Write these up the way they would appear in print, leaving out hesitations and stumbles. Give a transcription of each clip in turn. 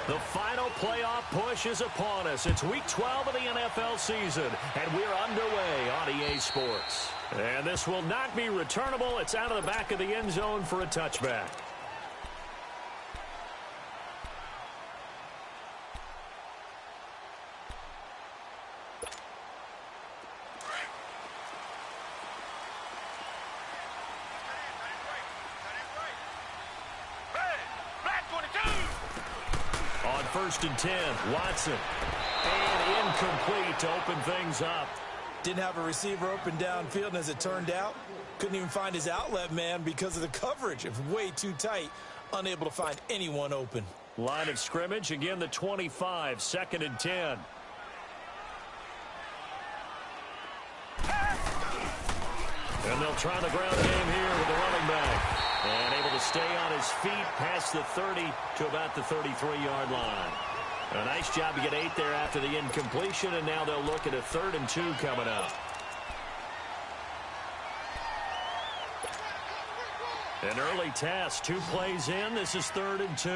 The final playoff push is upon us. It's Week 12 of the NFL season, and we're underway on EA Sports. And this will not be returnable. It's out of the back of the end zone for a touchback. First and 10, Watson. And incomplete to open things up. Didn't have a receiver open downfield, and as it turned out, couldn't even find his outlet man because of the coverage. It was way too tight, unable to find anyone open. Line of scrimmage, again the 25, second and 10. And they'll try the ground game here with the running back. And able to stay on his feet past the 30 to about the 33-yard line. A nice job to get 8 there after the incompletion, and now they'll look at a 3rd and 2 coming up. An early test, 2 plays in. This is 3rd and 2.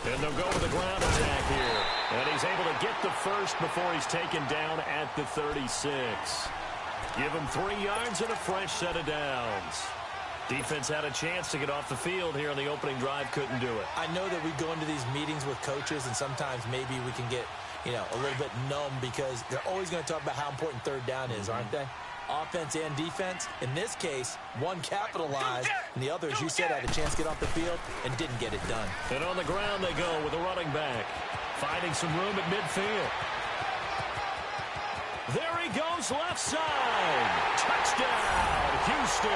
And they'll go with the ground attack here. And he's able to get the first before he's taken down at the 36. Give him 3 yards and a fresh set of downs. Defense had a chance to get off the field here on the opening drive, couldn't do it. I know that we go into these meetings with coaches, and sometimes maybe we can get, a little bit numb because they're always going to talk about how important 3rd down is, aren't they? Offense and defense. In this case, one capitalized, and the other, as you said, had a chance to get off the field and didn't get it done. And on the ground they go with a running back, finding some room at midfield. There he goes, left side. Touchdown, Houston.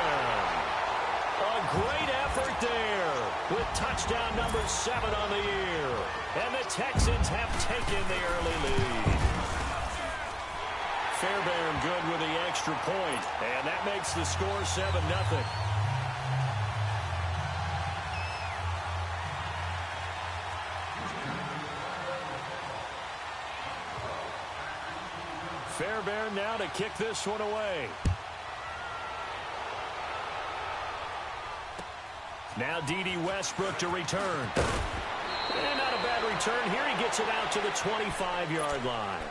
A great effort there with touchdown number 7 on the year. And the Texans have taken the early lead. Fairbairn good with the extra point, and that makes the score 7-0. Fairbairn now to kick this one away. Now D.D. Westbrook to return. And not a bad return here. He gets it out to the 25-yard line.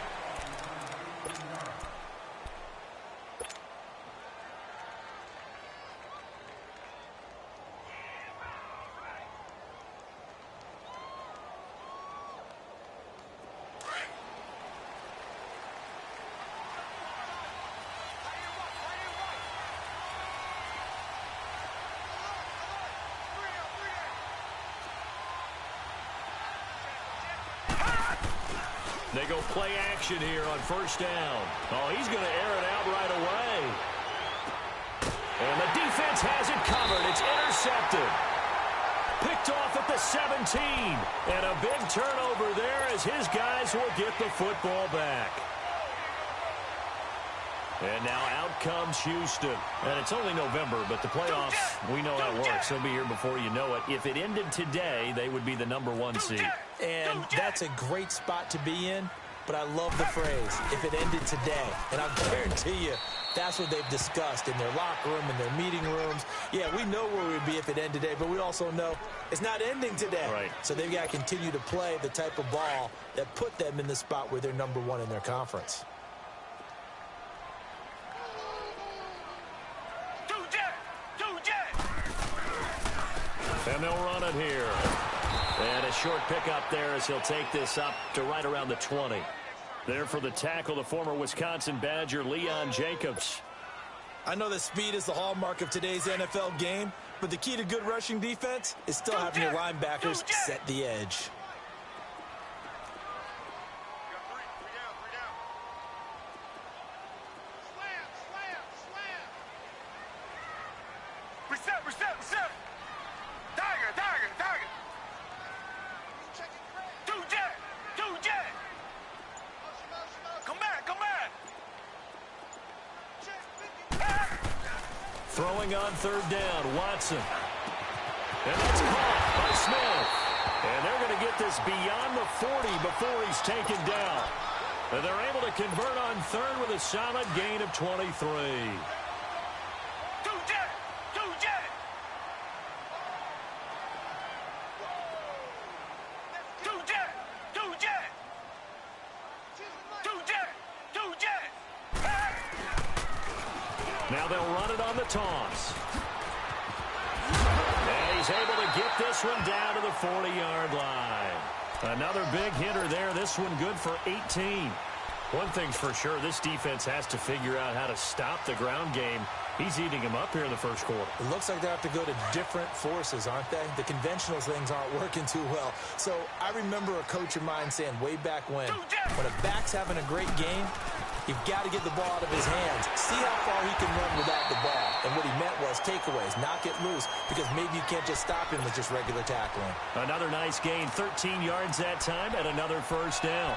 They go play action here on first down. Oh, he's going to air it out right away. And the defense has it covered. It's intercepted. Picked off at the 17. And a big turnover there as his guys will get the football back. And now out comes Houston. And it's only November, but the playoffs, we know how it works. They'll be here before you know it. If it ended today, they would be the #1 seed. And that's a great spot to be in, but I love the phrase, if it ended today. And I'll guarantee you, that's what they've discussed in their locker room, in their meeting rooms. Yeah, we know where we'd be if it ended today, but we also know it's not ending today. Right. So they've got to continue to play the type of ball that put them in the spot where they're #1 in their conference. And they'll run it here. And a short pickup there as he'll take this up to right around the 20. There for the tackle, the former Wisconsin Badger, Leon Jacobs. I know that speed is the hallmark of today's NFL game, but the key to good rushing defense is still having your linebackers set the edge. Reset. Tiger. Two jet. Come back. Throwing on third down, Watson. And that's caught by Smith. And they're going to get this beyond the 40 before he's taken down. And they're able to convert on third with a solid gain of 23. Now they'll run it on the toss. And he's able to get this one down to the 40-yard line. Another big hitter there. This one good for 18. One thing's for sure, this defense has to figure out how to stop the ground game. He's eating him up here in the first quarter. It looks like they have to go to different forces, aren't they? The conventional things aren't working too well. So I remember a coach of mine saying way back when a back's having a great game, you've got to get the ball out of his hands. See how far he can run without the ball. And what he meant was takeaways, knock it loose, because maybe you can't just stop him with just regular tackling. Another nice gain, 13 yards that time, and another first down.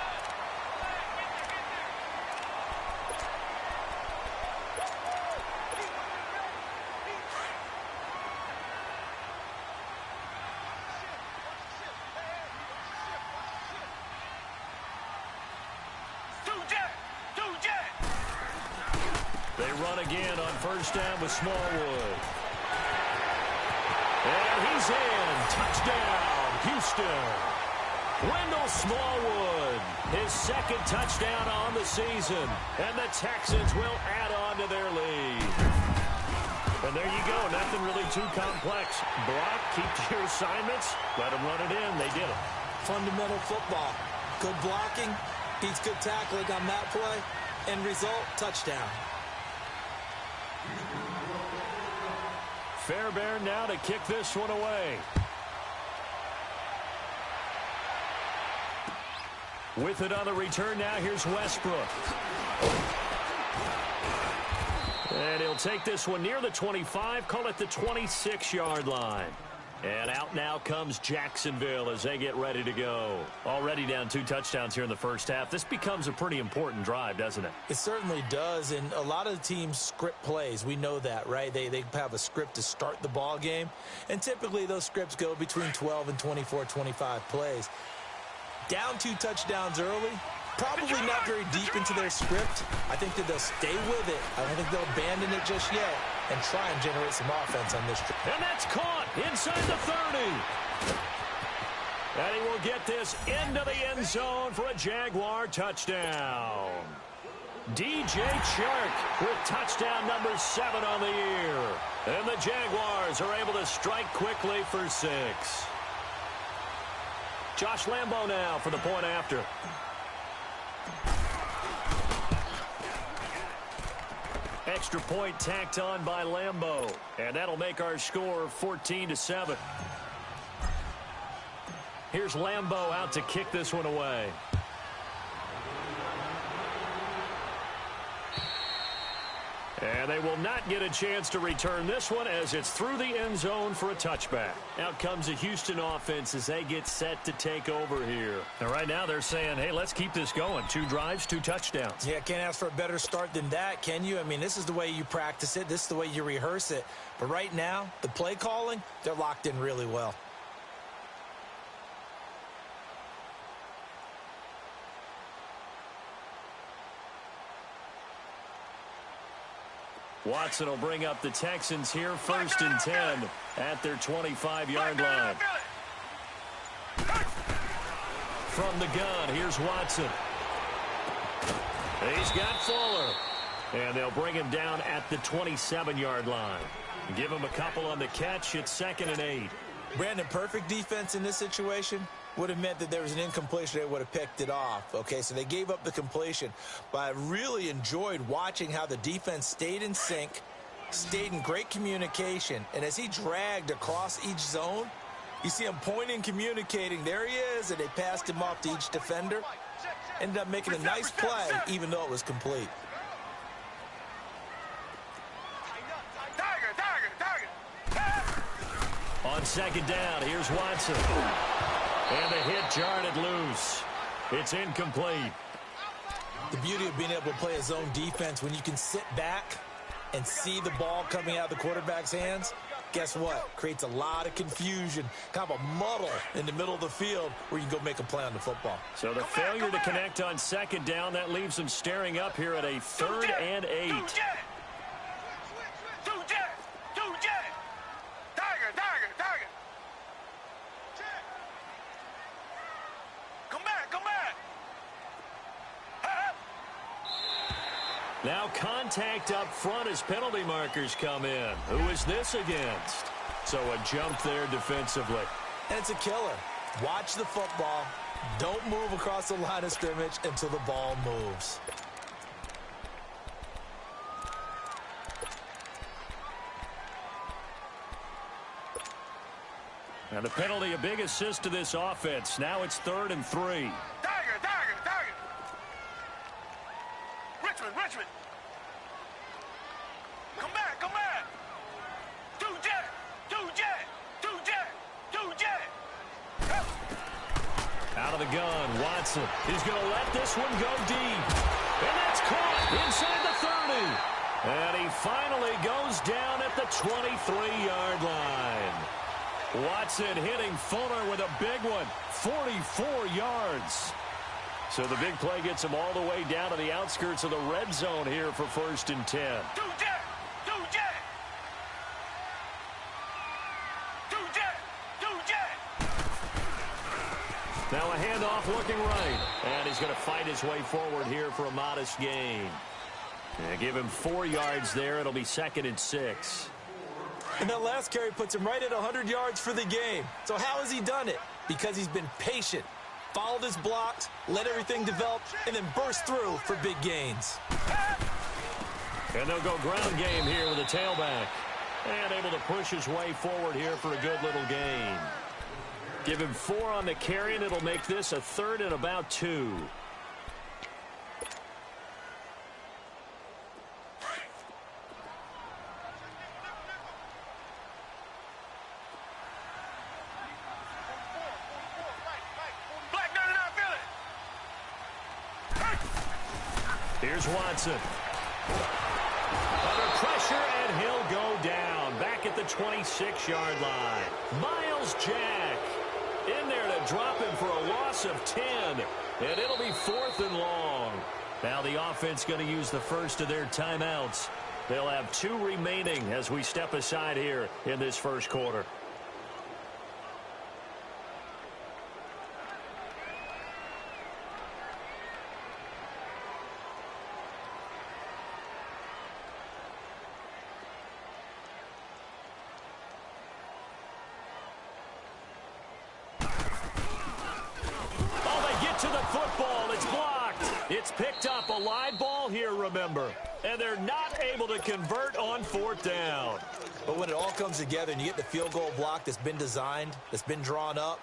They run again on first down with Smallwood. And he's in. Touchdown, Houston. Wendell Smallwood, his second touchdown on the season. And the Texans will add on to their lead. And there you go. Nothing really too complex. Block, keep to your assignments, let them run it in. They did it. Fundamental football. Good blocking, beats good tackling on that play. End result, touchdown. Fairbairn now to kick this one away. With it on the return now, here's Westbrook. And he'll take this one near the 25, call it the 26-yard line. And out now comes Jacksonville as they get ready to go. Already down 2 touchdowns here in the first half. This becomes a pretty important drive, doesn't it? It certainly does, and a lot of the teams script plays. We know that, right? They have a script to start the ball game, and typically those scripts go between 12 and 24, 25 plays. Down 2 touchdowns early, probably not very deep into their script. I think that they'll stay with it. I don't think they'll abandon it just yet and try and generate some offense on this trip. And that's caught inside the 30. And he will get this into the end zone for a Jaguar touchdown. DJ Chark with touchdown number 7 on the year. And the Jaguars are able to strike quickly for 6. Josh Lambo now for the point after. Extra point tacked on by Lambo. And that'll make our score 14-7. Here's Lambo out to kick this one away. And they will not get a chance to return this one as it's through the end zone for a touchback. Out comes the Houston offense as they get set to take over here. And right now they're saying, hey, let's keep this going. 2 drives, 2 touchdowns. Yeah, can't ask for a better start than that, can you? I mean, this is the way you practice it. This is the way you rehearse it. But right now, the play calling, they're locked in really well. Watson will bring up the Texans here, 1st and 10 at their 25-yard line. From the gun, here's Watson. He's got Fuller. And they'll bring him down at the 27-yard line. Give him a couple on the catch. It's 2nd and 8. Brandon, perfect defense in this situation would have meant that there was an incompletion. They would have picked it off. Okay, so they gave up the completion. But I really enjoyed watching how the defense stayed in sync, stayed in great communication. And as he dragged across each zone, you see him pointing, communicating. There he is, and they passed him off to each defender. Ended up making a nice play, even though it was complete. On 2nd down, here's Watson. And the hit jarred it loose. It's incomplete. The beauty of being able to play a zone defense when you can sit back and see the ball coming out of the quarterback's hands. guess what? Creates a lot of confusion, kind of a muddle in the middle of the field where you can go make a play on the football. So the failure to connect on second down, that leaves them staring up here at a 3rd and 8. Two jet. Tiger. Come back. Now contact up front as penalty markers come in. Who is this against? So a jump there defensively. And it's a killer. Watch the football. Don't move across the line of scrimmage until the ball moves. And the penalty, a big assist to this offense. Now it's 3rd and 3. Tiger. Richmond. Come back. Two jet. Out of the gun, Watson. He's going to let this one go deep. And that's caught inside the 30. And he finally goes down at the 23-yard line. Watson hitting Fuller with a big one, 44 yards. So the big play gets him all the way down to the outskirts of the red zone here for 1st and 10. Two jet. Now a handoff looking right. And he's going to fight his way forward here for a modest gain. Give him 4 yards there. It'll be 2nd and 6. And that last carry puts him right at 100 yards for the game. So how has he done it? Because he's been patient, followed his blocks, let everything develop, and then burst through for big gains. And they'll go ground game here with a tailback. And able to push his way forward here for a good little gain. Give him 4 on the carry, and it'll make this a 3rd and about 2. Here's Watson. Under pressure, and he'll go down. Back at the 26-yard line. Miles Jack in there to drop him for a loss of 10. And it'll be 4th and long. Now the offense going to use the first of their timeouts. They'll have 2 remaining as we step aside here in this first quarter. To the football, it's blocked. It's picked up, a live ball here, remember. And they're not able to convert on 4th down. But when it all comes together and you get the field goal block that's been designed, that's been drawn up,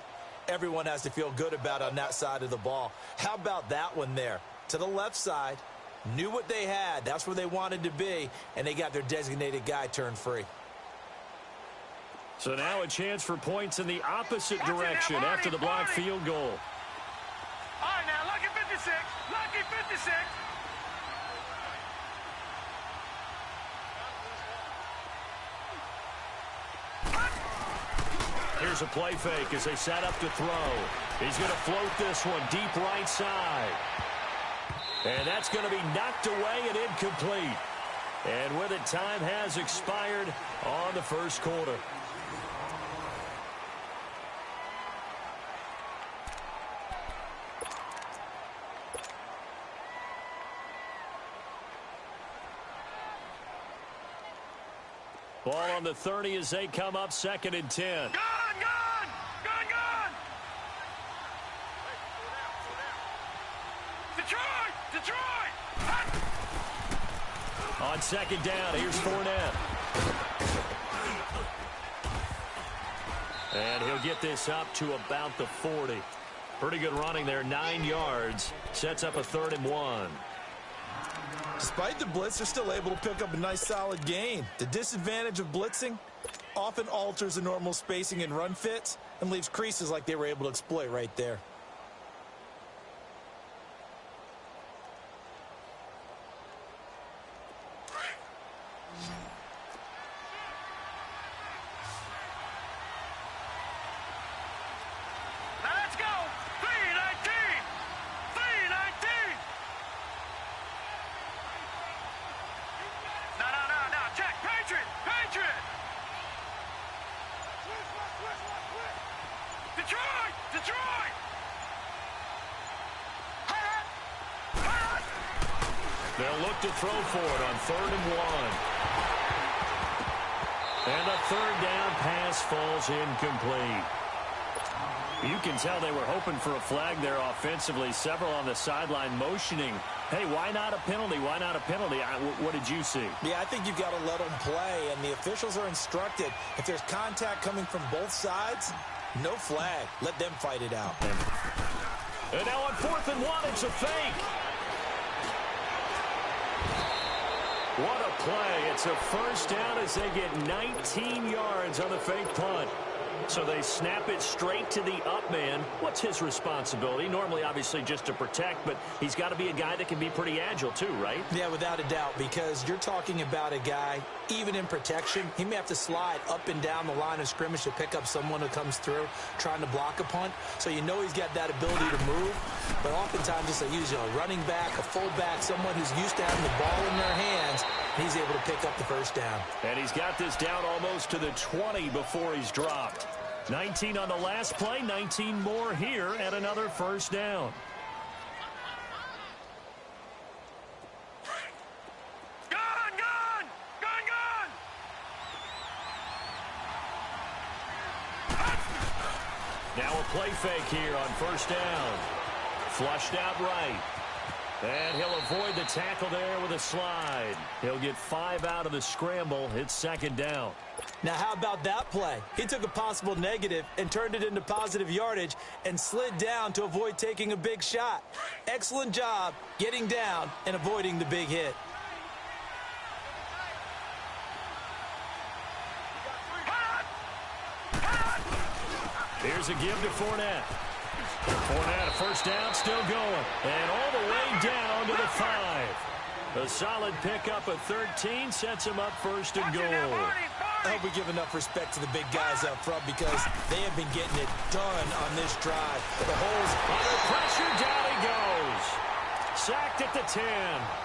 everyone has to feel good about it on that side of the ball. How about that one there? To the left side, knew what they had. That's where they wanted to be, and they got their designated guy turned free. So now a chance for points in the opposite direction after the blocked field goal. All right, now, lucky 56. Lucky 56. Here's a play fake as they set up to throw. He's going to float this one deep right side. And that's going to be knocked away and incomplete. And with it, time has expired on the first quarter. Ball on the 30 as they come up 2nd and 10. Gun! Detroit! On 2nd down, here's Fournette. And he'll get this up to about the 40. Pretty good running there, 9 yards. Sets up a 3rd and 1. Despite the blitz, they're still able to pick up a nice solid gain. The disadvantage of blitzing often alters the normal spacing and run fits and leaves creases like they were able to exploit right there. Detroit! Detroit! They'll look to throw for it on 3rd and 1. And a 3rd down pass falls incomplete. You can tell they were hoping for a flag there offensively. Several on the sideline motioning. Hey, why not a penalty? Why not a penalty? What did you see? Yeah, I think you've got to let them play, and the officials are instructed. If there's contact coming from both sides, no flag. Let them fight it out. And now on 4th and 1, it's a fake. What a play. It's a first down as they get 19 yards on the fake punt. So they snap it straight to the up man. What's his responsibility? Normally, obviously, just to protect, but he's got to be a guy that can be pretty agile too, right? Yeah, without a doubt, because you're talking about a guy, even in protection, he may have to slide up and down the line of scrimmage to pick up someone who comes through trying to block a punt. So you know he's got that ability to move, but oftentimes it's usually a running back, a fullback, someone who's used to having the ball in their hands, and he's able to pick up the first down. And he's got this down almost to the 20 before he's dropped. 19 on the last play, 19 more here at another first down. Gun! Gun! Gun! Gun! Now a play fake here on first down. Flushed out right. And he'll avoid the tackle there with a slide. He'll get 5 out of the scramble. It's 2nd down. Now, how about that play? He took a possible negative and turned it into positive yardage and slid down to avoid taking a big shot. Excellent job getting down and avoiding the big hit. Here's a give to Fournette. Fournette, a first down, still going. And all the way down to the 5. A solid pickup at 13 sets him up 1st and goal. I hope we give enough respect to the big guys up front because they have been getting it done on this drive. The holes under pressure, down he goes. Sacked at the 10.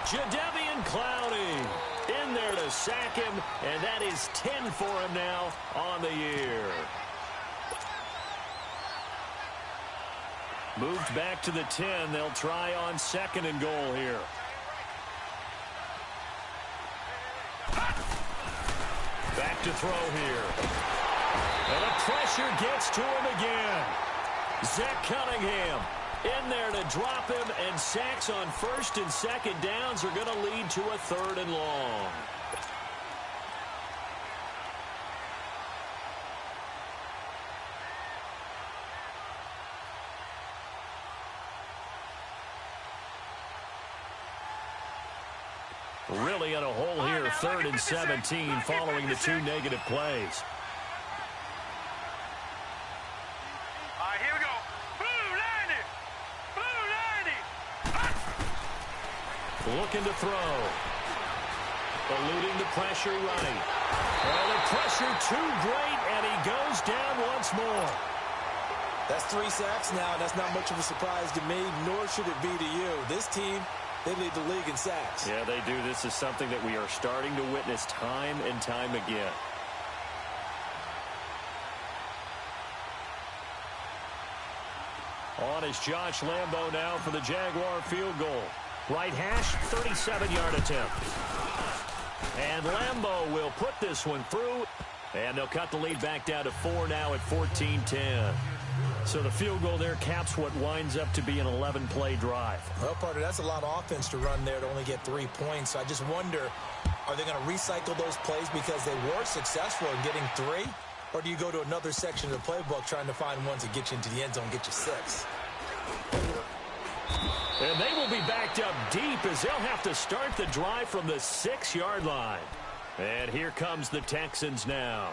Jadeveon Clowney in there to sack him, and that is 10 for him now on the year. Moved back to the 10. They'll try on 2nd and goal here. Back to throw here. And the pressure gets to him again. Zach Cunningham in there to drop him, and sacks on 1st and 2nd downs are going to lead to a 3rd and long. Really in a hole here, 3rd and 17 following the 2 negative plays. All right, here we go. Blue landing! Blue landing! Looking to throw. Eluding the pressure right. Well, the pressure too great, and he goes down once more. That's 3 sacks now, and that's not much of a surprise to me, nor should it be to you. This team, they lead the league in sacks. Yeah, they do. This is something that we are starting to witness time and time again. On is Josh Lambo now for the Jaguar field goal. Right hash, 37-yard attempt. And Lambo will put this one through, and they'll cut the lead back down to 4 now at 14-10. So the field goal there caps what winds up to be an 11-play drive. Well, partner, that's a lot of offense to run there to only get 3 points. I just wonder, are they going to recycle those plays because they were successful in getting 3? Or do you go to another section of the playbook trying to find ones that get you into the end zone and get you 6? And they will be backed up deep as they'll have to start the drive from the 6-yard line. And here comes the Texans now.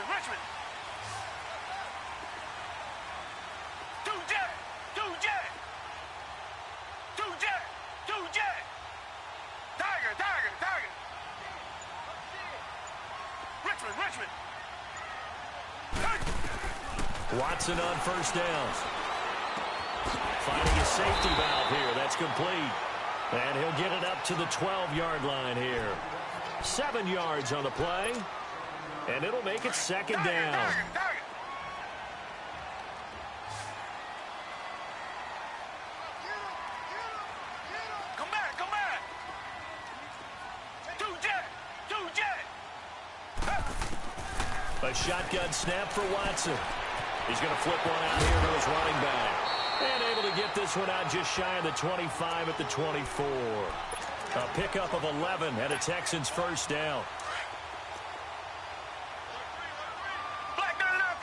Richmond! Two jet! Tiger! Watson on first down. Finding a safety valve here. That's complete. And he'll get it up to the 12-yard line here. 7 yards on the play. And it'll make it second down. Come back, come back. Two jet. A shotgun snap for Watson. He's going to flip one out here to his running back. And able to get this one out just shy of the 25 at the 24. A pickup of 11 and a Texans first down. Black gun now,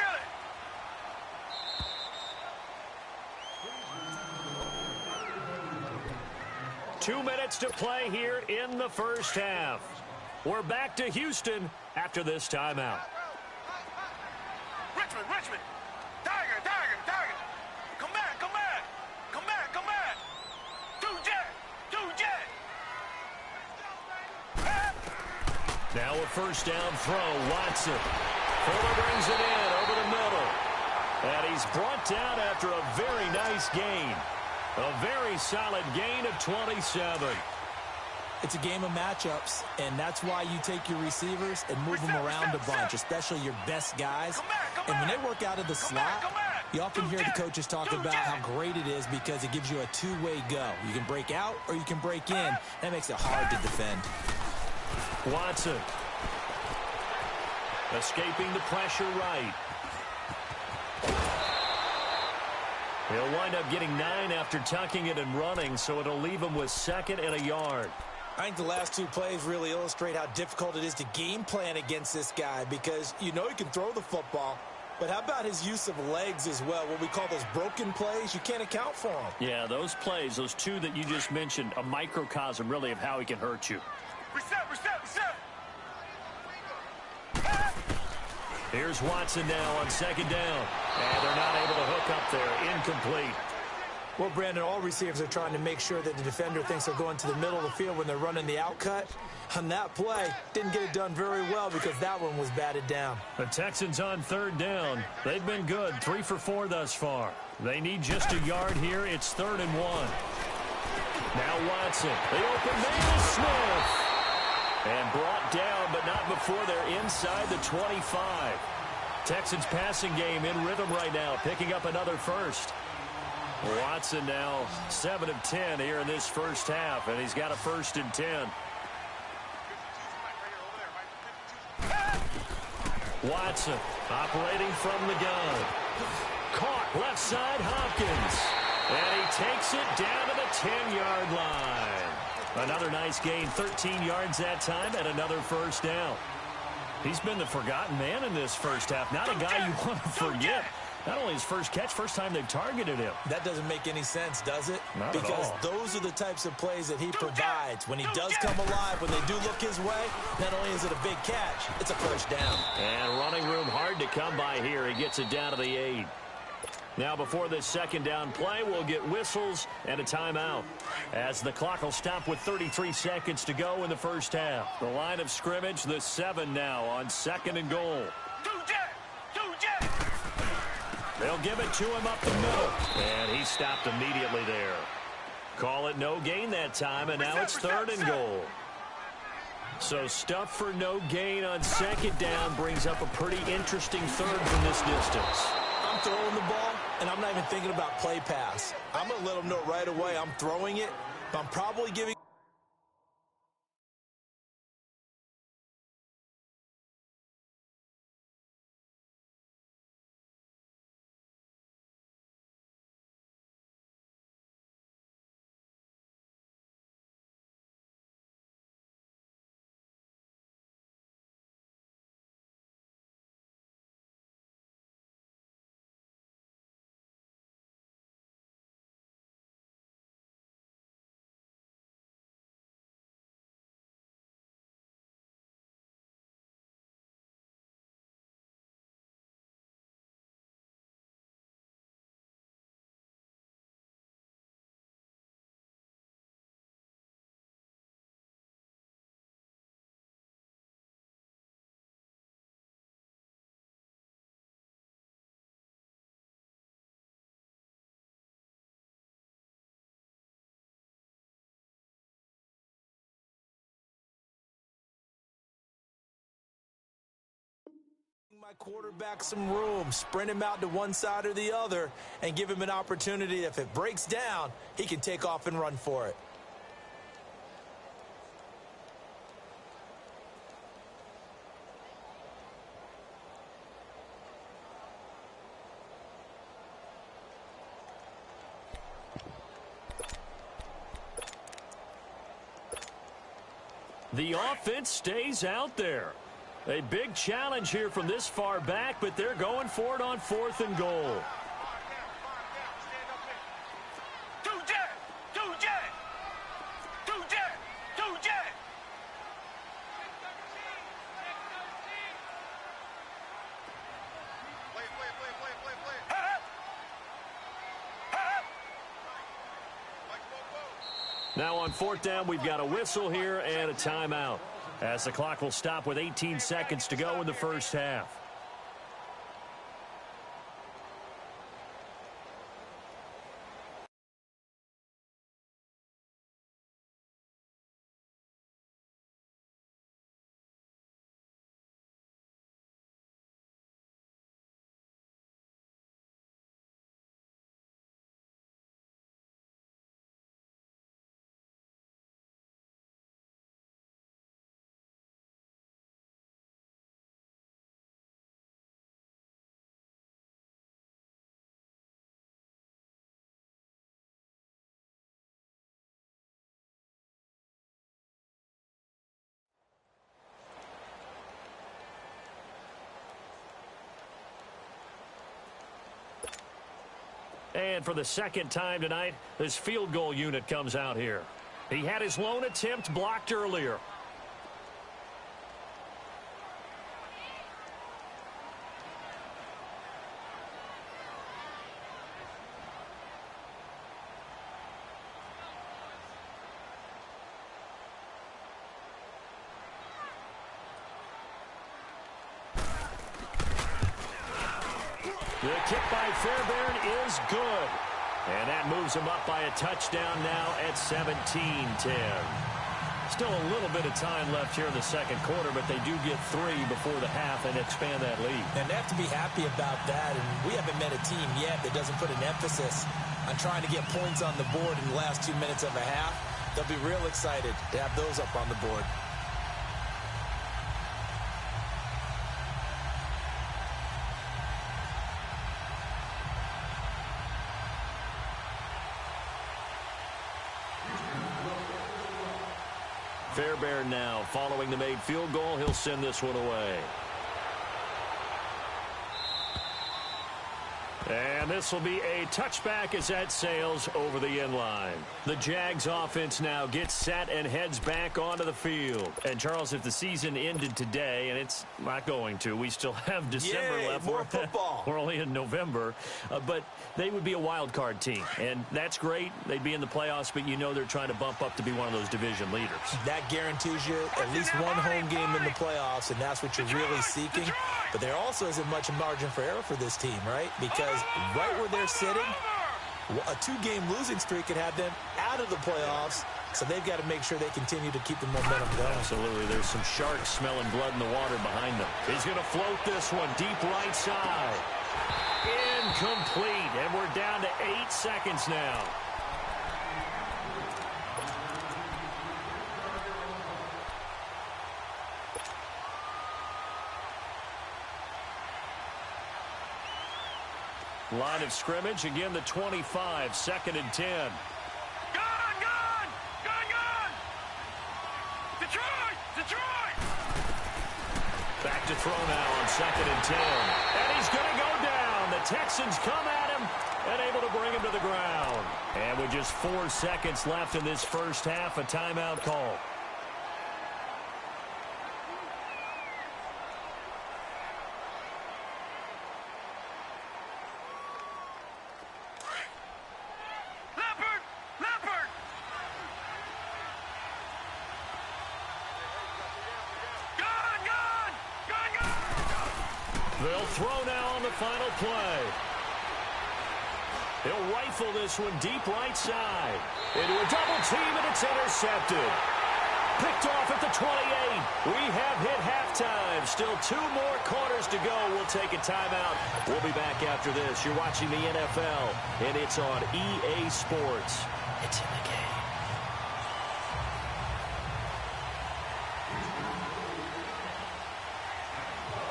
Philly. 2 minutes to play here in the first half. We're back to Houston after this timeout. Richmond. Tiger. Come back. Two jet. Now a first down throw. Watson. Fuller brings it in over the middle. And he's brought down after a very nice gain. A very solid gain of 27. It's a game of matchups, and that's why you take your receivers and move them around a bunch, especially your best guys. And when they work out of the slot, you often hear the coaches talk about how great it is because it gives you a two-way go. You can break out or you can break in. That makes it hard to defend. Watson. Escaping the pressure right. He'll wind up getting 9 after tucking it and running, so it'll leave him with 2nd and a yard. I think the last 2 plays really illustrate how difficult it is to game plan against this guy because you know he can throw the football, but how about his use of legs as well? What we call those broken plays, you can't account for them. Yeah, those plays, those 2 that you just mentioned, a microcosm really of how he can hurt you. Reset. Here's Watson now on 2nd down. And they're not able to hook up there. Incomplete. Well, Brandon, all receivers are trying to make sure that the defender thinks they're going to the middle of the field when they're running the outcut. On that play, didn't get it done very well because that one was batted down. The Texans on 3rd down. They've been good, 3 for 4 thus far. They need just a yard here. It's 3rd and 1. Now Watson. The open man is Smith. And brought down, but not before they're inside the 25. Texans passing game in rhythm right now, picking up another first. Watson now 7 of 10 here in this first half, and he's got a 1st and 10. Watson operating from the gun. Caught left side Hopkins. And he takes it down to the 10-yard line. Another nice gain, 13 yards that time, and another first down. He's been the forgotten man in this first half. Not a guy you want to forget. Not only his first catch, first time they've targeted him. That doesn't make any sense, does it? Not because at all. Those are the types of plays that he provides. When he does come alive, when they do look his way, not only is it a big catch, it's a first down. And running room hard to come by here. He gets it down to the 8. Now before this 2nd down play, we'll get whistles and a timeout as the clock will stop with 33 seconds to go in the first half. The line of scrimmage, the 7 now on 2nd and goal. Two jet. They'll give it to him up the middle. And he stopped immediately there. Call it no gain that time, and now it's 3rd and goal. So stuff for no gain on 2nd down brings up a pretty interesting 3rd from this distance. I'm throwing the ball, and I'm not even thinking about play pass. I'm going to let them know right away I'm throwing it, but I'm probably giving my quarterback some room, sprint him out to one side or the other, and give him an opportunity. If it breaks down, he can take off and run for it. The offense stays out there. A big challenge here from this far back, but they're going for it on 4th and goal. Now on 4th down, we've got a whistle here and a timeout, as the clock will stop with 18 seconds to go in the first half. And for the second time tonight, this field goal unit comes out here. He had his lone attempt blocked earlier. The kick by Fairbairn is good. And that moves him up by a touchdown now at 17-10. Still a little bit of time left here in the second quarter, but they do get 3 before the half and expand that lead. And they have to be happy about that. And we haven't met a team yet that doesn't put an emphasis on trying to get points on the board in the last 2 minutes of a half. They'll be real excited to have those up on the board. Fairbairn now following the made field goal. He'll send this one away. And this will be a touchback as that sails over the end line. The Jags offense now gets set and heads back onto the field. And, Charles, if the season ended today, and it's not going to, we still have December left. More football. We're only in November. But they would be a wild card team. And that's great. They'd be in the playoffs, but you know they're trying to bump up to be one of those division leaders. That guarantees you at least one home game in the playoffs, and that's what you're really seeking. But there also isn't much margin for error for this team, right? Because right where they're sitting, a 2-game losing streak could have them out of the playoffs, so they've got to make sure they continue to keep the momentum going. Absolutely. There's some sharks smelling blood in the water behind them. He's going to float this one deep right side. Incomplete, and we're down to 8 seconds now. Line of scrimmage, again the 25, 2nd and 10. Gun! Detroit! Back to throw now on 2nd and 10. And he's going to go down. The Texans come at him and able to bring him to the ground. And with just 4 seconds left in this first half, a timeout call. They'll throw now on the final play. He'll rifle this one deep right side. Into a double team, and it's intercepted. picked off at the 28. We have hit halftime. Still 2 more quarters to go. We'll take a timeout. We'll be back after this. You're watching the NFL, and it's on EA Sports. It's in the game.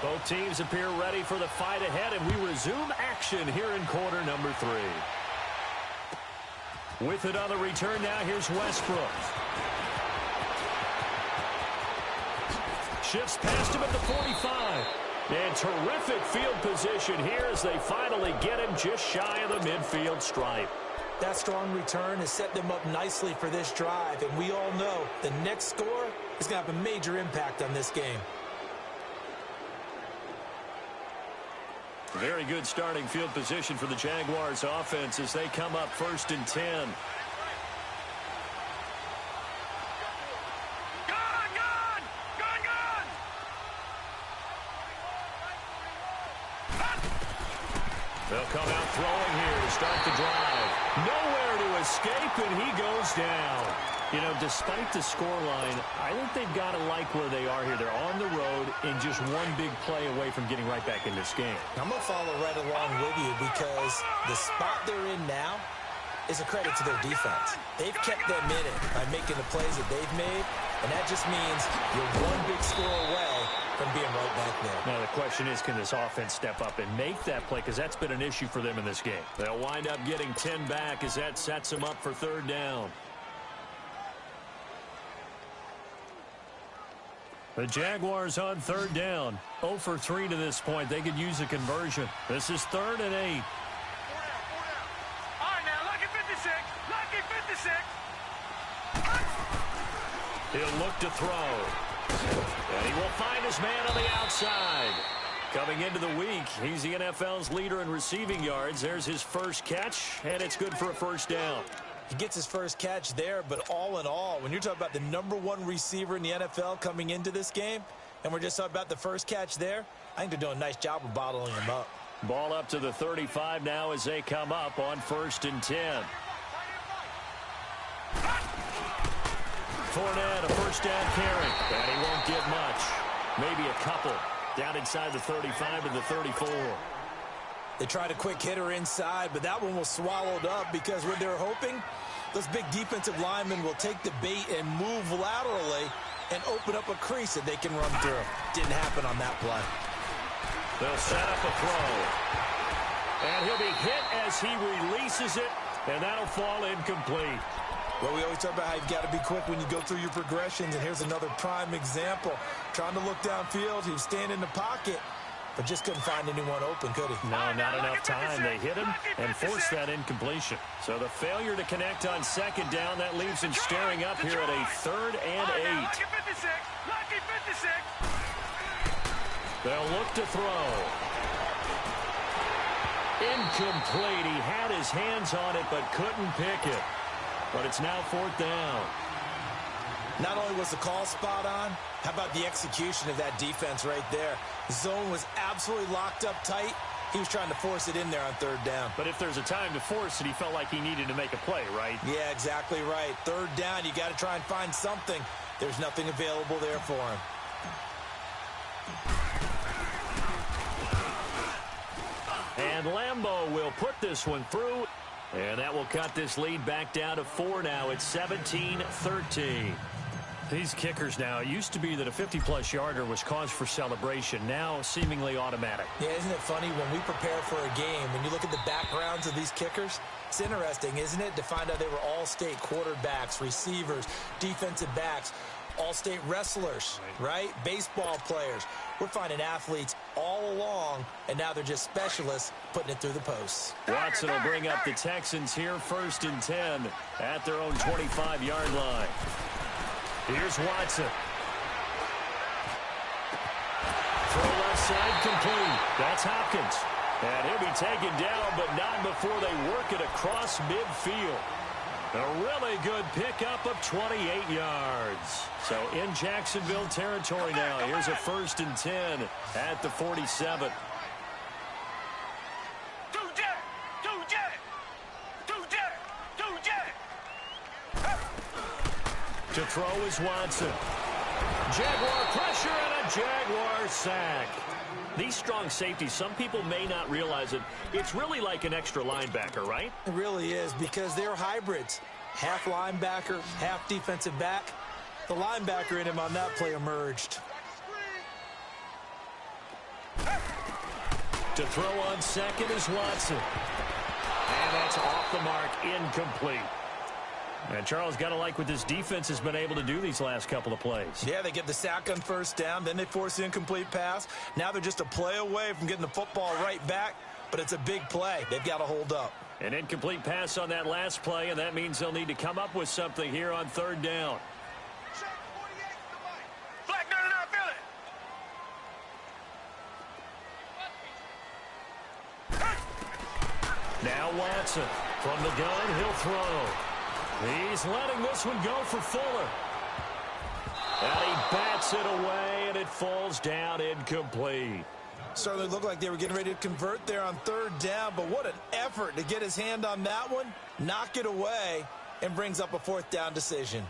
Both teams appear ready for the fight ahead, and we resume action here in quarter number 3. With it on the return now, here's Westbrook. Shifts past him at the 45. And terrific field position here as they finally get him just shy of the midfield stripe. That strong return has set them up nicely for this drive, and we all know the next score is going to have a major impact on this game. Very good starting field position for the Jaguars offense as they come up 1st and 10. They'll come out throwing here to start the drive. Nowhere to escape, and he goes down. You know, despite the scoreline, I think they've got to like where they are here. They're on the road and just one big play away from getting right back in this game. I'm going to follow right along with you because the spot they're in now is a credit to their defense. They've kept them in it by making the plays that they've made, and that just means you're one big score away from being right back there. Now the question is, can this offense step up and make that play? Because that's been an issue for them in this game. They'll wind up getting 10 back as that sets them up for 3rd down. The Jaguars on 3rd down. 0 for 3 to this point. They could use a conversion. This is 3rd and 8. All right, now, lucky 56. Lucky 56. He'll look to throw. And he will find his man on the outside. Coming into the week, he's the NFL's leader in receiving yards. There's his first catch, and it's good for a 1st down. He gets his first catch there, but all in all, when you're talking about the #1 receiver in the NFL coming into this game, and we're just talking about the first catch there, I think they're doing a nice job of bottling him up. Ball up to the 35 now as they come up on 1st and 10. Fournette, a 1st down carry, and he won't get much. Maybe a couple. Down inside the 35 to the 34. They tried a quick hitter inside, but that one was swallowed up because what they're hoping, those big defensive linemen will take the bait and move laterally and open up a crease that they can run through. Didn't happen on that play. They'll set up a throw. And he'll be hit as he releases it, and that'll fall incomplete. Well, we always talk about how you've got to be quick when you go through your progressions, and here's another prime example. Trying to look downfield, he was standing in the pocket, but just couldn't find anyone open, could he? No, not enough time. They hit him and forced that incompletion. So the failure to connect on 2nd down, that leaves him staring up here at a 3rd and 8. Lucky 56. Lucky 56. They'll look to throw. Incomplete. He had his hands on it but couldn't pick it. But it's now 4th down. Not only was the call spot on, how about the execution of that defense right there? The zone was absolutely locked up tight. He was trying to force it in there on 3rd down. But if there's a time to force it, he felt like he needed to make a play, right? Yeah, exactly right. 3rd down, you got to try and find something. There's nothing available there for him. And Lambeau will put this one through. And that will cut this lead back down to 4 now. It's 17-13. These kickers now, it used to be that a 50-plus yarder was cause for celebration. Now seemingly automatic. Yeah, isn't it funny when we prepare for a game, when you look at the backgrounds of these kickers, it's interesting, isn't it, to find out they were all-state quarterbacks, receivers, defensive backs, all-state wrestlers, right? Baseball players. We're finding athletes all along, and now they're just specialists putting it through the posts. Watson will bring up the Texans here 1st and 10 at their own 25-yard line. Here's Watson. Throw left side complete. That's Hopkins. And he'll be taken down, but not before they work it across midfield. A really good pickup of 28 yards. So in Jacksonville territory now. Here's a 1st and 10 at the 47. To throw is Watson. Jaguar pressure and a Jaguar sack. These strong safeties, some people may not realize it. It's really like an extra linebacker, right? It really is, because they're hybrids. Half linebacker, half defensive back. The linebacker in him on that play emerged. To throw on second is Watson. And that's off the mark, incomplete. And Charles, got to like what this defense has been able to do these last couple of plays. Yeah, they get the sack on first down, then they force the incomplete pass. Now they're just a play away from getting the football right back, but it's a big play. They've got to hold up. An incomplete pass on that last play, and that means they'll need to come up with something here on third down. Now Watson from the gun, he'll throw. He's letting this one go for Fuller. And he bats it away, and it falls down incomplete. Certainly looked like they were getting ready to convert there on third down, but what an effort to get his hand on that one, knock it away, and brings up a fourth down decision.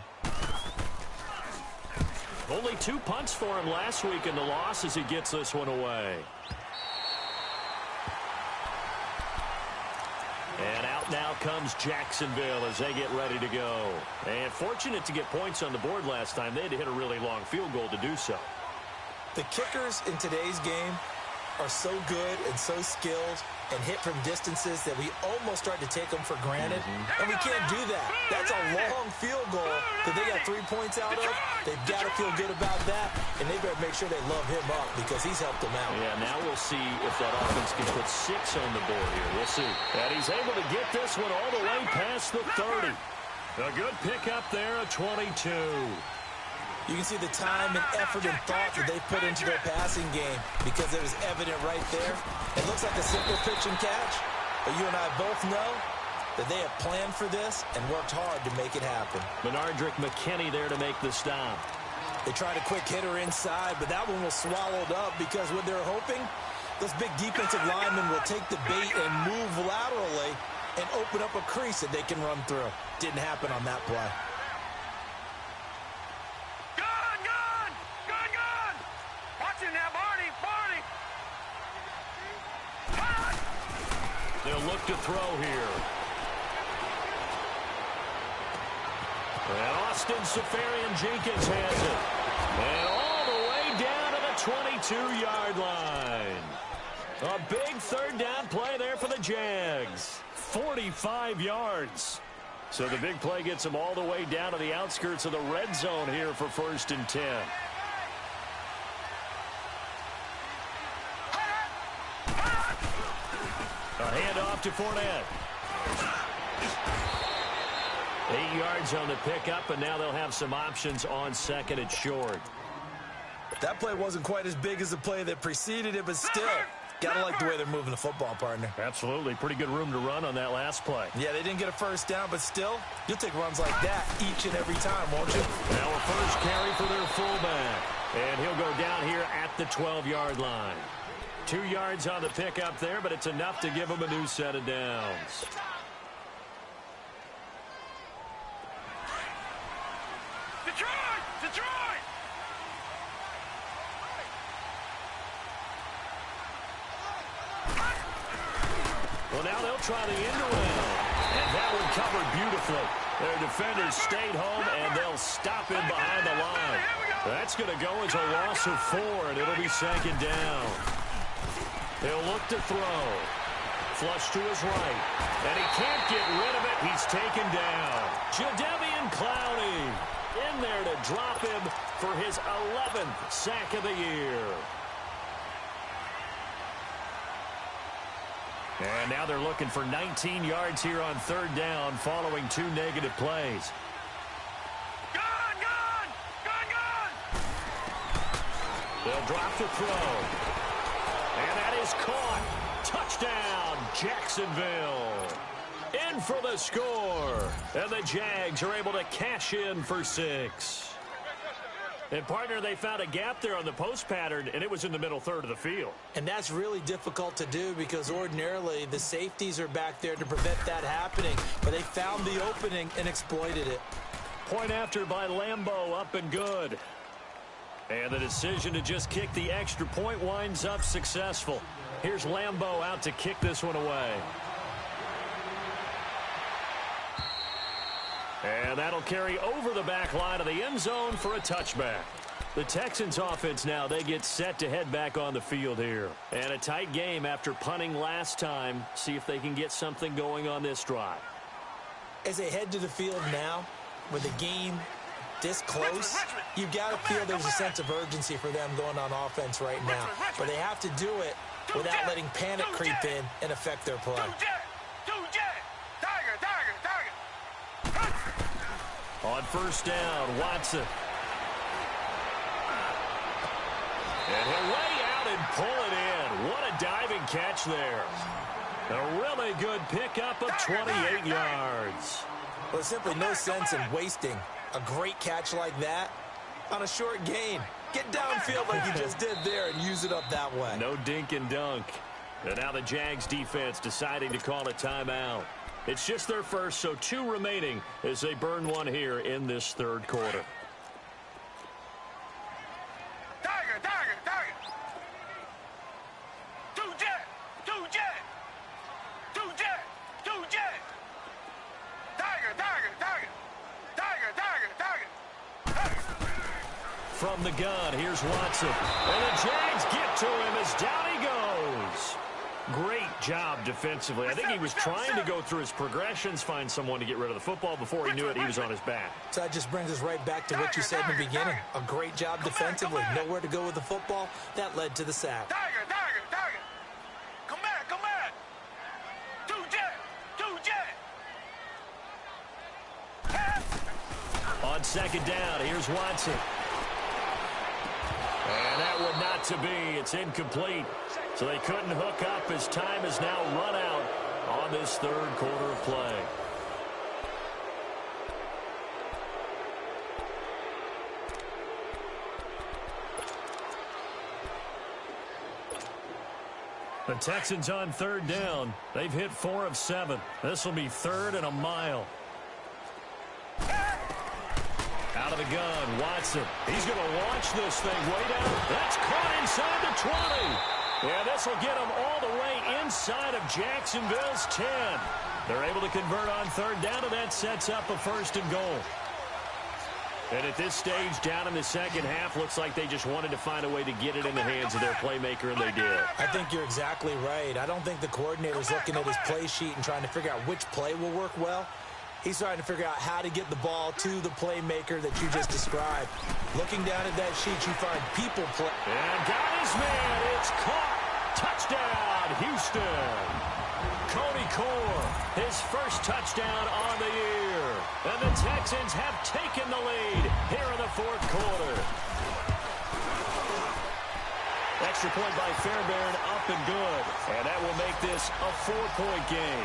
Only 2 punts for him last week in the loss as he gets this one away. And out now comes Jacksonville as they get ready to go. And fortunate to get points on the board last time. They had to hit a really long field goal to do so. The kickers in today's game are so good and so skilled and hit from distances that we almost start to take them for granted. And we can't do that. That's a long field goal that they got 3 points out of. They've got to feel good about that, and they better make sure they love him up because he's helped them out. Yeah, now we'll see if that offense can put 6 on the board here. We'll see. And he's able to get this one all the way past the 30. A good pickup there at 22. You can see the time and effort and thought that they put into their passing game because it was evident right there. It looks like a simple pitch and catch, but you and I both know that they have planned for this and worked hard to make it happen. Benardrick McKinney there to make the stop. They tried a quick hitter inside, but that one was swallowed up because what they're hoping, those big defensive linemen will take the bait and move laterally and open up a crease that they can run through. Didn't happen on that play. They'll look to throw here. And Austin Safarian-Jenkins has it. And all the way down to the 22-yard line. A big third down play there for the Jags. 45 yards. So the big play gets them all the way down to the outskirts of the red zone here for 1st and 10. A handoff to Fournette. 8 yards on the pickup, and now they'll have some options on second and short. That play wasn't quite as big as the play that preceded it, but still, gotta like the way they're moving the football, partner. Absolutely. Pretty good room to run on that last play. Yeah, they didn't get a first down, but still, you'll take runs like that each and every time, won't you? Now a first carry for their fullback. And he'll go down here at the 12-yard line. 2 yards on the pickup there, but it's enough to give him a new set of downs. Detroit! Detroit! Well, now they'll try the end around. And that one covered beautifully. Their defenders stayed home, and they'll stop him behind the line. That's going to go as a loss of 4, and it'll be second down. He'll look to throw. Flush to his right. And he can't get rid of it. He's taken down. Jadeveon Clowney in there to drop him for his 11th sack of the year. And now they're looking for 19 yards here on third down following 2 negative plays. They'll drop the throw. And that is caught. Touchdown, Jacksonville. In for the score. And the Jags are able to cash in for 6. And, partner, they found a gap there on the post pattern, and it was in the middle third of the field. And that's really difficult to do because ordinarily the safeties are back there to prevent that happening. But they found the opening and exploited it. Point after by Lambeau, up and good. And the decision to just kick the extra point winds up successful. Here's Lambeau out to kick this one away. And that'll carry over the back line of the end zone for a touchback. The Texans offense now, they get set to head back on the field here. And a tight game after punting last time. See if they can get something going on this drive. As they head to the field now, with the game this close, you've got to feel there's a sense of urgency for them going on offense right now. But they have to do it without letting panic creep in and affect their play. On first down, Watson. And he'll lay out and pull it in. What a diving catch there. A really good pickup of 28 yards. Well, there's simply no sense in wasting a great catch like that on a short gain. Get downfield like you just did there and use it up that way. No dink and dunk. And now the Jags defense deciding to call a timeout. It's just their first, so 2 remaining as they burn one here in this third quarter. From the gun, here's Watson. And the Jags get to him as down he goes. Great job defensively. I think he was trying to go through his progressions, find someone to get rid of the football. Before he knew it, he was on his back. So that just brings us right back to what you said in the beginning. A great job defensively. Nowhere to go with the football. That led to the sack. On second down, here's Watson. And that one not to be. It's incomplete. So they couldn't hook up as time has now run out on this third quarter of play. The Texans on third down. They've hit 4 of 7. This will be 3rd and a mile. Out of the gun, Watson. He's going to launch this thing way down. That's caught inside the 20. Yeah, this will get him all the way inside of Jacksonville's 10. They're able to convert on third down, and that sets up a 1st and goal. And at this stage, down in the second half, looks like they just wanted to find a way to get it in the hands of their playmaker, and they did. I think you're exactly right. I don't think the coordinator's looking at his play sheet and trying to figure out which play will work well. He's trying to figure out how to get the ball to the playmaker that you just described. Looking down at that sheet, you find people play. And got his man. It's caught. Touchdown, Houston. Cody Core, his first touchdown on the year. And the Texans have taken the lead here in the 4th quarter. Extra point by Fairbairn, up and good. And that will make this a 4-point game.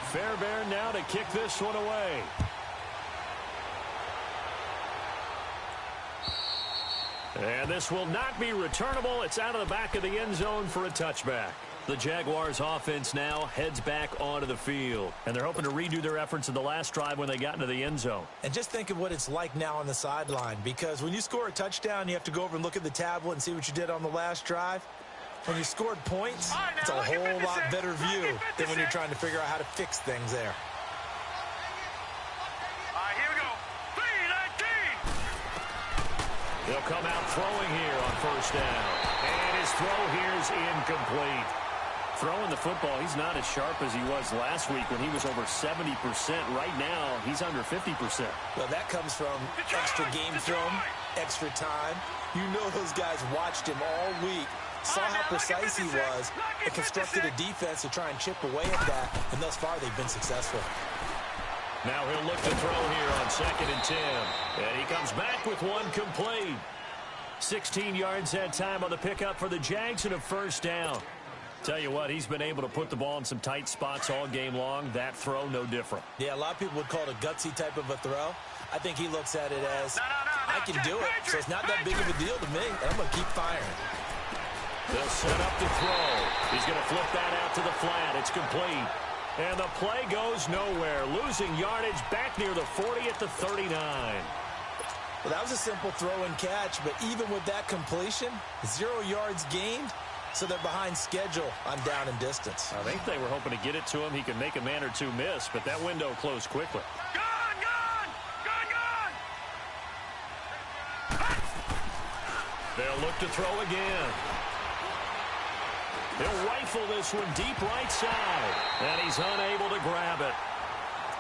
Fairbairn now to kick this one away. And this will not be returnable. It's out of the back of the end zone for a touchback. The Jaguars offense now heads back onto the field. And they're hoping to redo their efforts in the last drive when they got into the end zone. And just think of what it's like now on the sideline. Because when you score a touchdown, you have to go over and look at the tablet and see what you did on the last drive. When you scored points, it's a whole lot better view than when you're trying to figure out how to fix things there. All right, here we go. 3-19. They'll come out throwing here on first down. And his throw here is incomplete. Throwing the football, he's not as sharp as he was last week when he was over 70%. Right now, he's under 50%. Well, that comes from extra game film, extra time. You know those guys watched him all week, saw how precise he was, and constructed a defense to try and chip away at that, and thus far they've been successful. Now he'll look to throw here on 2nd and 10. And he comes back with one complete. 16 yards that time on the pickup for the Jags and a first down. Tell you what, he's been able to put the ball in some tight spots all game long. That throw, no different. Yeah, a lot of people would call it a gutsy type of a throw. I think he looks at it as, I can do it, so it's not that big of a deal to me, and I'm going to keep firing. They'll set up to throw. He's going to flip that out to the flat. It's complete. And the play goes nowhere. Losing yardage back near the 40 at the 39. Well, that was a simple throw and catch, but even with that completion, 0 yards gained, so they're behind schedule on down and distance. I think they were hoping to get it to him. He could make a man or two miss, but that window closed quickly. Gone, gone, gone, gone. They'll look to throw again. He'll rifle this one deep right side, and he's unable to grab it.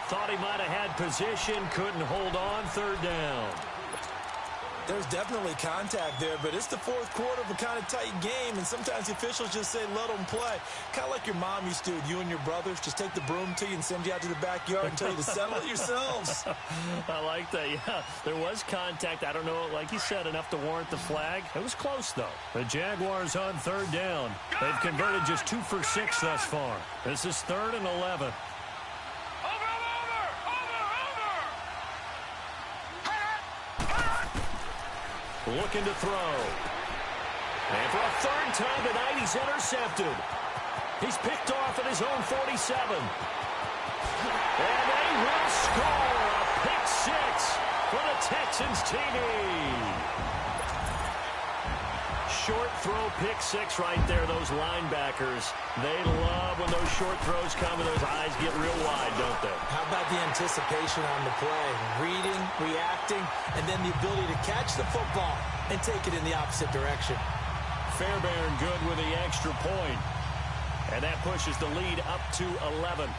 Thought he might have had position, couldn't hold on, third down. There's definitely contact there, but it's the fourth quarter of a kind of tight game, and sometimes the officials just say, let them play. Kind of like your mom used to with you and your brothers. Just take the broom to you and send you out to the backyard and tell you to settle it yourselves. I like that, yeah. There was contact. I don't know, like you said, enough to warrant the flag. It was close, though. The Jaguars on third down. They've converted just 2 for 6 thus far. This is 3rd and 11. Looking to throw. And for a 3rd time tonight, he's intercepted. He's picked off at his own 47. And they will score a pick 6 for the Texans TD. Short throw, pick 6 right there. Those linebackers, they love when those short throws come and those eyes get real wide, don't they? How about the anticipation on the play? Reading, reacting, and then the ability to catch the football and take it in the opposite direction. Fairbairn good with the extra point. And that pushes the lead up to 11.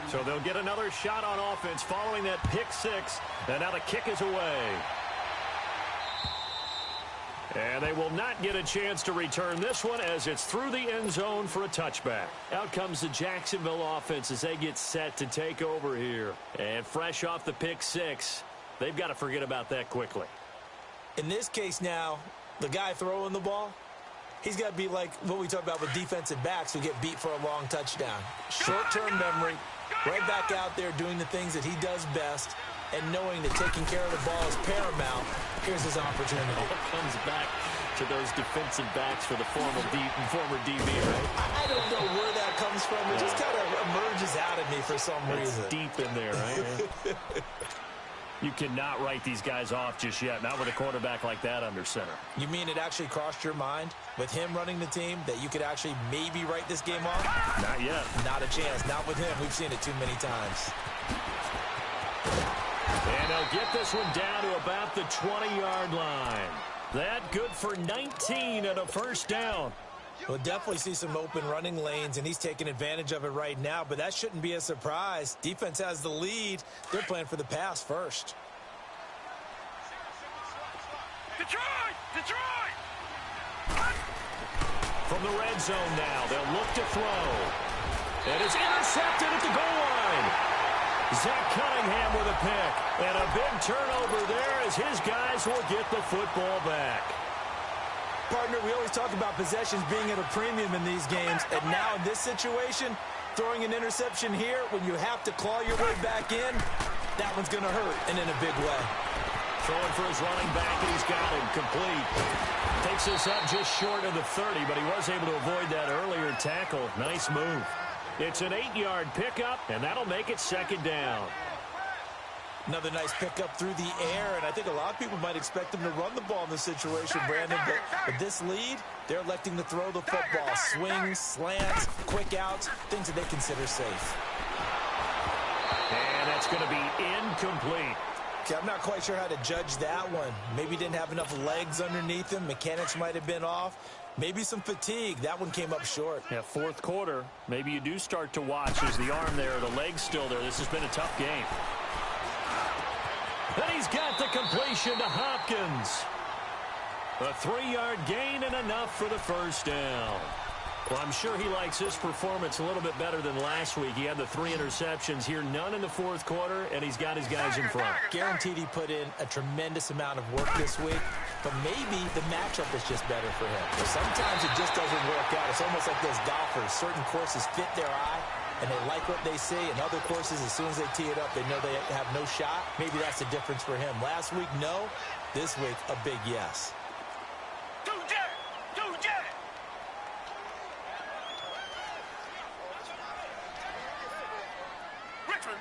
So they'll get another shot on offense following that pick 6. And now the kick is away. And they will not get a chance to return this one as it's through the end zone for a touchback. Out comes the Jacksonville offense as they get set to take over here. And fresh off the pick 6, they've got to forget about that quickly. In this case now, the guy throwing the ball, he's got to be like what we talk about with defensive backs who get beat for a long touchdown. Short-term memory, right back out there doing the things that he does best, and knowing that taking care of the ball is paramount. Here's his opportunity. It comes back to those defensive backs for the former DB, right? I don't know where that comes from. It just kind of emerges out of me for some reason. It's deep in there, right? You cannot write these guys off just yet, not with a quarterback like that under center. You mean it actually crossed your mind with him running the team that you could actually maybe write this game off? Not yet. Not a chance. Not with him. We've seen it too many times. And they'll get this one down to about the 20-yard line. That good for 19 and a first down. We'll definitely see some open running lanes, and he's taking advantage of it right now, but that shouldn't be a surprise. Defense has the lead. They're playing for the pass first. Detroit! Detroit! From the red zone now, they'll look to throw. And it's intercepted at the goal line. Zach Cunningham with a pick. And a big turnover there as his guys will get the football back. Partner, we always talk about possessions being at a premium in these games, and now in this situation, throwing an interception here when you have to claw your way back in, that one's going to hurt, and in a big way. Throwing for his running back, and he's got him complete. Takes this up just short of the 30, but he was able to avoid that earlier tackle. Nice move. It's an 8-yard pickup, and that'll make it second down. Another nice pickup through the air, and I think a lot of people might expect them to run the ball in this situation, Brandon. But with this lead, they're electing to throw the football. Swings, slants, quick outs, things that they consider safe. And that's going to be incomplete. Okay, I'm not quite sure how to judge that one. Maybe didn't have enough legs underneath him. Mechanics might have been off. Maybe some fatigue. That one came up short. Yeah, fourth quarter, maybe you do start to watch. Is the arm there, the leg's still there. This has been a tough game. And he's got the completion to Hopkins. A 3-yard gain and enough for the first down. Well, I'm sure he likes his performance a little bit better than last week. He had the 3 interceptions here, none in the fourth quarter, and he's got his guys in front. Guaranteed he put in a tremendous amount of work this week, but maybe the matchup is just better for him. Sometimes it just doesn't work out. It's almost like those golfers. Certain courses fit their eye, and they like what they see, and other courses, as soon as they tee it up, they know they have no shot. Maybe that's the difference for him. Last week, no. This week, a big yes.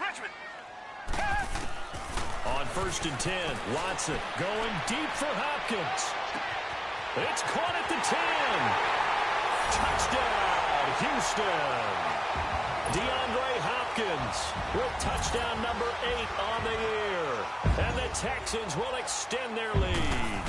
Richmond. On 1st and 10, Watson going deep for Hopkins. It's caught at the 10. Touchdown, Houston. DeAndre Hopkins with touchdown number 8 on the year. And the Texans will extend their lead.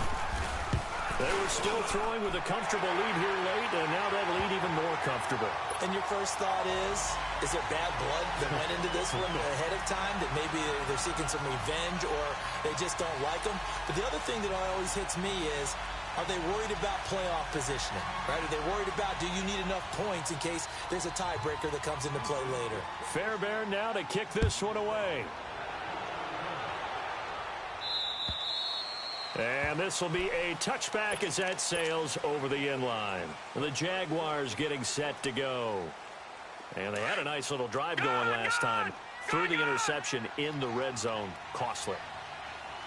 They were still throwing with a comfortable lead here late, and now that lead even more comfortable. And your first thought is there bad blood that went into this one ahead of time, that maybe they're seeking some revenge or they just don't like them? But the other thing that always hits me is, are they worried about playoff positioning? Right? Are they worried about, do you need enough points in case there's a tiebreaker that comes into play later? Fairbairn now to kick this one away. And this will be a touchback as that sails over the end line. The Jaguars getting set to go. And they had a nice little drive going last time. Threw the interception in the red zone. Costly.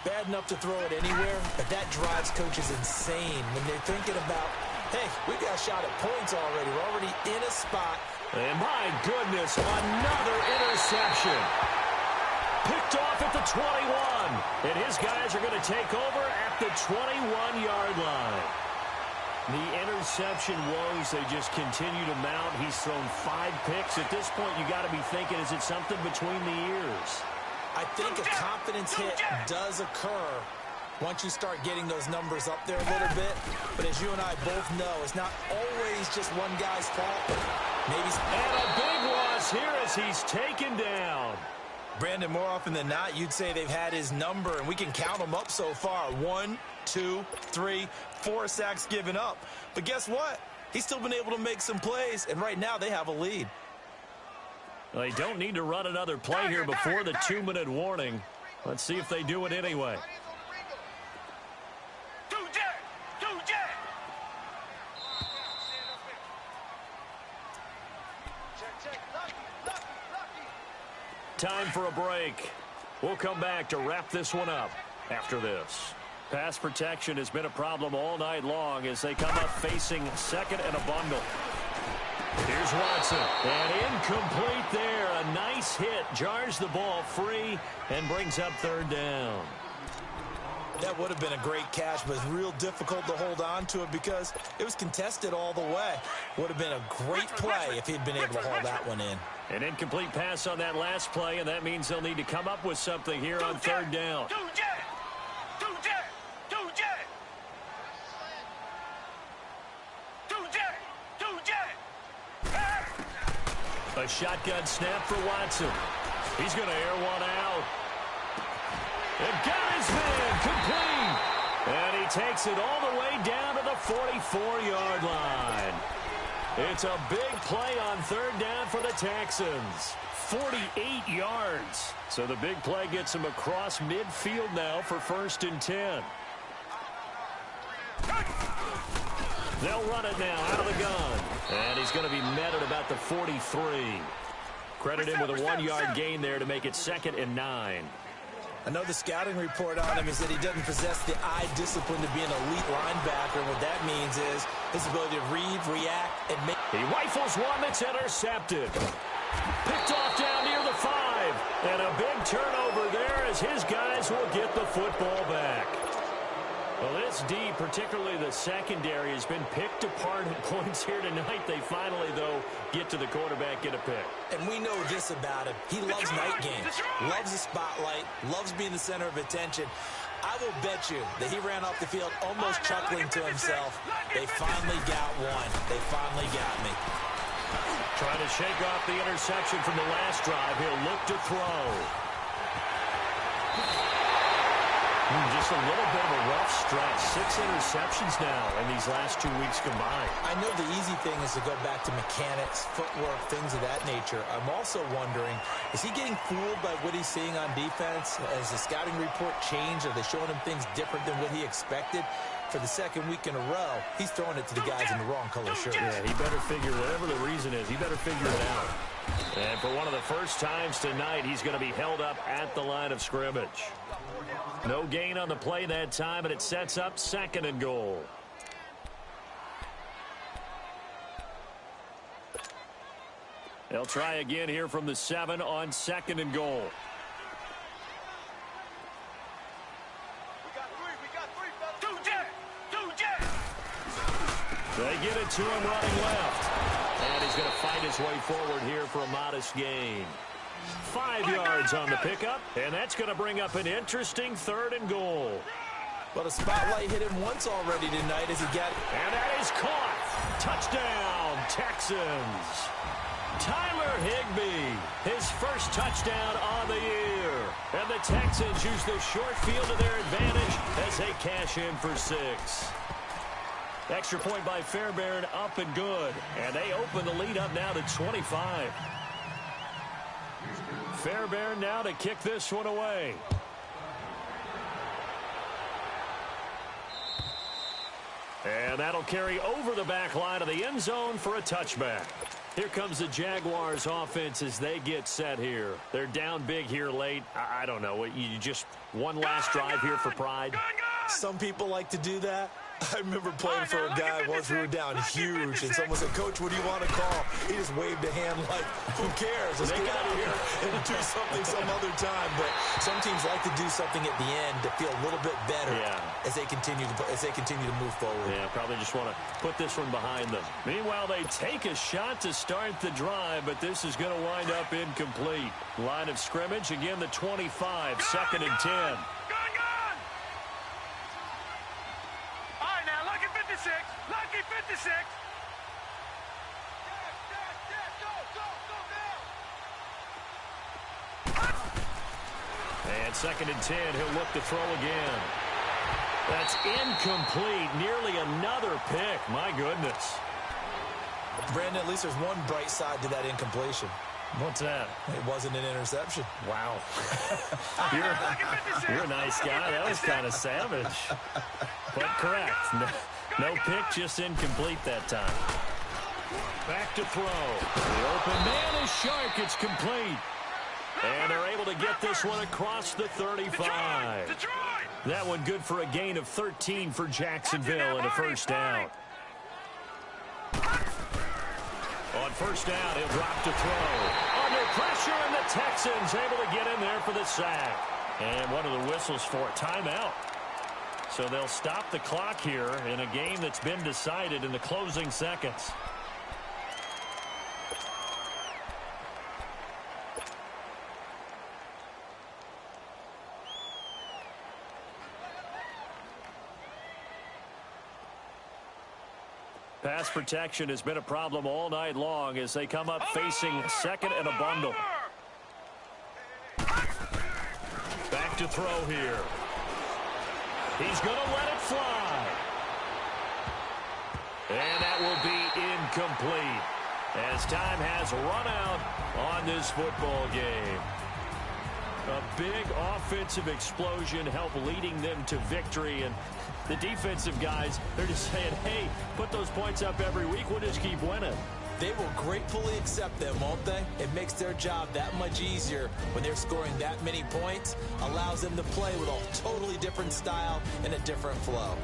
Bad enough to throw it anywhere, but that drives coaches insane when they're thinking about, hey, we got a shot at points already. We're already in a spot. And my goodness, another interception. Picked off at the 21. And his guys are going to take over at the 21-yard line. The interception woes, they just continue to mount. He's thrown 5 picks. At this point, you got to be thinking, is it something between the ears? I think a confidence hit does occur once you start getting those numbers up there a little bit. But as you and I both know, it's not always just one guy's fault. Maybe. And a big loss here as he's taken down. Brandon, more often than not, you'd say they've had his number, and we can count them up so far. 1, 2, 3, 4 sacks given up. But guess what? He's still been able to make some plays, and right now they have a lead. They don't need to run another play here before the 2-minute warning. Let's see if they do it anyway. Time for a break. We'll come back to wrap this one up after this. Pass protection has been a problem all night long as they come up facing second and a bundle. Here's Watson, and incomplete there. A nice hit, jars the ball free, and brings up 3rd down. That would have been a great catch, but it's real difficult to hold on to it because it was contested all the way. Would have been a great play if he'd been able to hold that one in. An incomplete pass on that last play, and that means they'll need to come up with something here on 3rd down. A shotgun snap for Watson. He's going to air one out. And got his man complete. And he takes it all the way down to the 44-yard line. It's a big play on 3rd down for the Texans. 48 yards. So the big play gets him across midfield now for 1st and 10. They'll run it now out of the gun. And he's going to be met at about the 43. Credit him with a 1-yard gain there to make it 2nd and 9. I know the scouting report on him is that he doesn't possess the eye discipline to be an elite linebacker. And what that means is his ability to read, react, and make. He rifles one that's intercepted. Picked off down near the 5. And a big turnover there as his guys will get the football back. Well, this D, particularly the secondary, has been picked apart at points here tonight. They finally, though, get to the quarterback, get a pick. And we know this about him. He loves night games, loves the spotlight, loves being the center of attention. I will bet you that he ran off the field almost chuckling to himself. They finally got one. They finally got me. Trying to shake off the interception from the last drive. He'll look to throw. Just a little bit of a rough stretch. 6 interceptions now in these last 2 weeks combined. I know the easy thing is to go back to mechanics, footwork, things of that nature. I'm also wondering, is he getting fooled by what he's seeing on defense? Has the scouting report changed? Are they showing him things different than what he expected? For the 2nd week in a row, he's throwing it to the guys in the wrong color shirt. Yeah, he better figure, whatever the reason is, he better figure it out. And for one of the first times tonight, he's going to be held up at the line of scrimmage. No gain on the play that time, and it sets up 2nd and goal. They'll try again here from the 7 on 2nd and goal. They get it to him running left. And he's going to fight his way forward here for a modest gain. 5 yards on the pickup, and that's going to bring up an interesting 3rd and goal. But a spotlight hit him once already tonight as he got it. And that is caught. Touchdown, Texans. Tyler Higbee, his first touchdown on the year. And the Texans use the short field to their advantage as they cash in for 6. Extra point by Fairbairn, up and good. And they open the lead up now to 25. Fairbairn now to kick this one away. And that'll carry over the back line of the end zone for a touchback. Here comes the Jaguars offense as they get set here. They're down big here late. I don't know. You just one last drive here for pride? Some people like to do that. I remember playing for a guy once we were down huge, and someone said, "Coach, what do you want to call?" He just waved a hand like, "Who cares? Let's get out of here and do something some other time." But some teams like to do something at the end to feel a little bit better as they continue to move forward. Yeah, probably just want to put this one behind them. Meanwhile, they take a shot to start the drive, but this is going to wind up incomplete. Line of scrimmage, again the 25, 2nd and 10. Lucky 56. And 2nd and 10, he'll look to throw again. That's incomplete. Nearly another pick. My goodness. Brandon, at least there's one bright side to that incompletion. What's that? It wasn't an interception. Wow. You're a nice guy. That was kind of savage. But correct. No pick, just incomplete that time. Back to throw. The open man is Shark. It's complete. And they're able to get this one across the 35. That one good for a gain of 13 for Jacksonville and a first down. On first down, he'll drop to throw. Under pressure, and the Texans able to get in there for the sack. And what are the whistles for? Timeout. So they'll stop the clock here in a game that's been decided in the closing seconds. Pass protection has been a problem all night long as they come up facing 2nd and a bundle. Back to throw here. He's going to let it fly. And that will be incomplete as time has run out on this football game. A big offensive explosion helped leading them to victory, and the defensive guys, they're just saying, hey, put those points up every week, we'll just keep winning. They will gratefully accept them, won't they? It makes their job that much easier when they're scoring that many points, allows them to play with a totally different style and a different flow.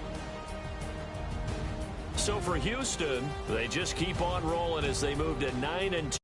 So for Houston, they just keep on rolling as they move to 9-2.